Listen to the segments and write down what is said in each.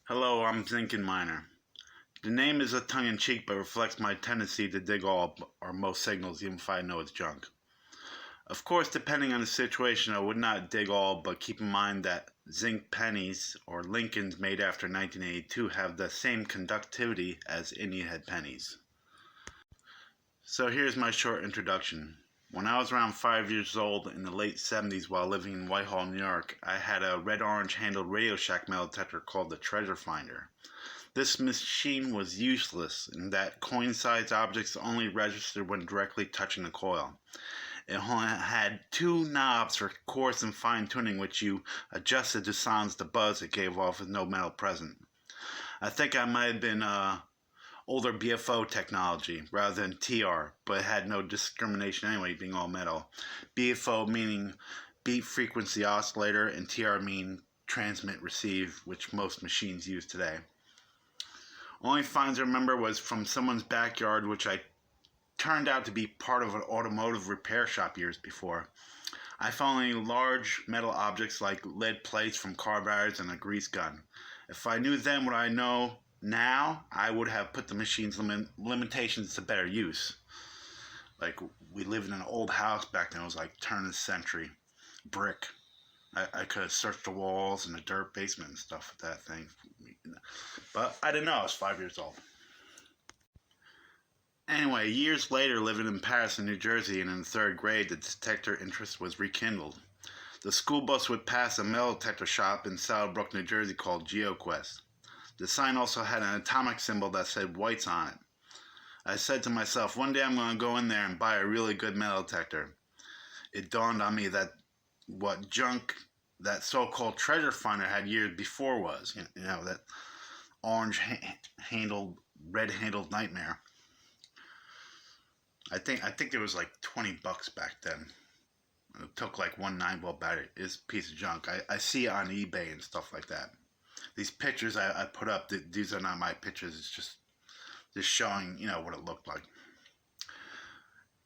Hello, I'm Zincoln Miner. The name is a tongue-in-cheek but reflects my tendency to dig all or most signals even if I know it's junk. Of course, depending on the situation, I would not dig all, but keep in mind that zinc pennies or Lincolns made after 1982 have the same conductivity as Indian head pennies. So here's my short introduction. When I was around 5 years old in the late 70s while living in Whitehall, New York, I had a red-orange handled Radio Shack metal detector called the Treasure Finder. This machine was useless in that coin-sized objects only registered when directly touching the coil. It only had two knobs for coarse and fine tuning, which you adjusted to silence the buzz it gave off with no metal present. I think I might have been older BFO technology rather than TR, but it had no discrimination anyway, being all metal. BFO meaning beat frequency oscillator, and TR mean transmit receive, which most machines use today. Only finds I remember was from someone's backyard, which I turned out to be part of an automotive repair shop years before. I found only large metal objects like lead plates from car barriers and a grease gun. If I knew then what I know now, I would have put the machine's limitations to better use. Like, we lived in an old house back then. It was like turn of the century, brick. I could have searched the walls and the dirt basement and stuff with that thing. But I didn't know. I was 5 years old. Anyway, years later, living in Paris and New Jersey and in the third grade, the detector interest was rekindled. The school bus would pass a metal detector shop in Saddlebrook, New Jersey called GeoQuest. The sign also had an atomic symbol that said whites on it. I said to myself, one day I'm going to go in there and buy a really good metal detector. It dawned on me that what junk that so-called treasure finder had years before was, that orange handled, red handled nightmare. I think it was like $20 back then. It took like one 9-volt battery. It's a piece of junk. I see it on eBay and stuff like that. These pictures I put up, these are not my pictures. It's just showing, what it looked like.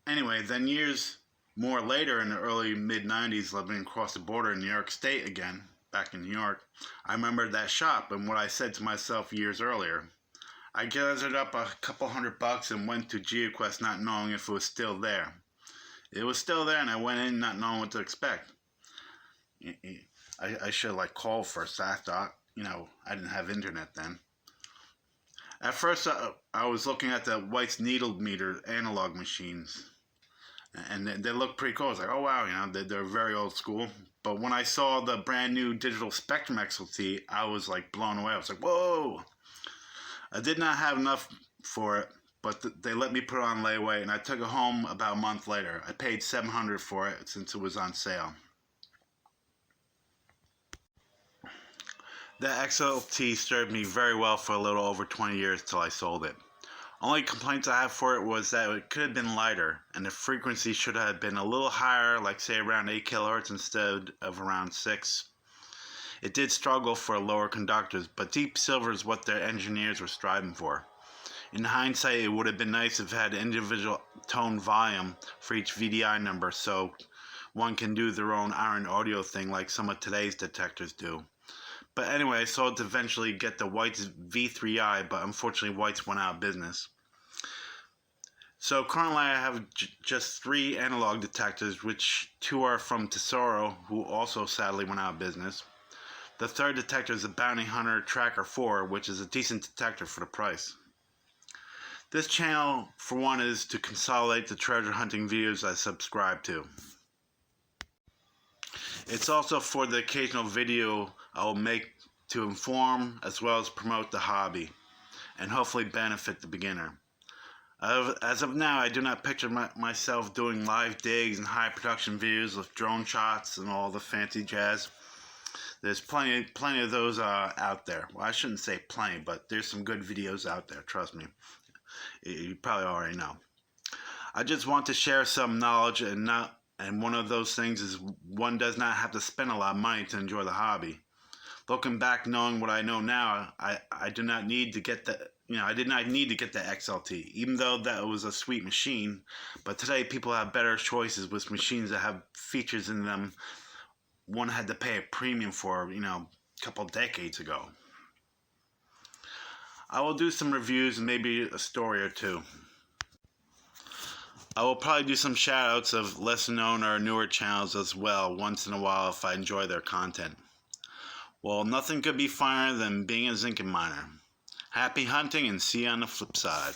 Anyway, then years more later, in the early mid-90s, living across the border in New York State again, back in New York, I remembered that shop and what I said to myself years earlier. I gathered up a couple $100 and went to GeoQuest not knowing if it was still there. It was still there, and I went in not knowing what to expect. I should have called first. I thought, I didn't have internet then. At first, I was looking at the White's needle meter analog machines, and they looked pretty cool. I was like, oh wow, they're very old school. But when I saw the brand new digital Spectrum XLT, I was blown away. I was like, whoa! I did not have enough for it, but they let me put it on layaway, and I took it home about a month later. I paid $700 for it since it was on sale. The XLT served me very well for a little over 20 years till I sold it. Only complaints I have for it was that it could have been lighter, and the frequency should have been a little higher, like say around 8 kilohertz instead of around 6. It did struggle for lower conductors, but deep silver is what their engineers were striving for. In hindsight, it would have been nice if it had individual tone volume for each VDI number, so one can do their own iron audio thing like some of today's detectors do. But anyway, I sold to eventually get the White's V3i, but unfortunately White's went out of business. So currently I have just 3 analog detectors, which 2 are from Tesoro, who also sadly went out of business. The third detector is a Bounty Hunter Tracker 4, which is a decent detector for the price. This channel, for one, is to consolidate the treasure hunting videos I subscribe to. It's also for the occasional video I will make to inform as well as promote the hobby and hopefully benefit the beginner. As of now, I do not picture myself doing live digs and high production videos with drone shots and all the fancy jazz. There's plenty of those out there. Well, I shouldn't say plenty, but there's some good videos out there, trust me. You probably already know. I just want to share some knowledge, and one of those things is one does not have to spend a lot of money to enjoy the hobby. Looking back, knowing what I know now, I do not need to get the I did not need to get the XLT, even though that was a sweet machine. But today, people have better choices with machines that have features in them one had to pay a premium for, a couple decades ago. I will do some reviews and maybe a story or two. I will probably do some shoutouts of lesser known or newer channels as well once in a while if I enjoy their content. Well, nothing could be finer than being a Zincoln miner. Happy hunting and see you on the flip side.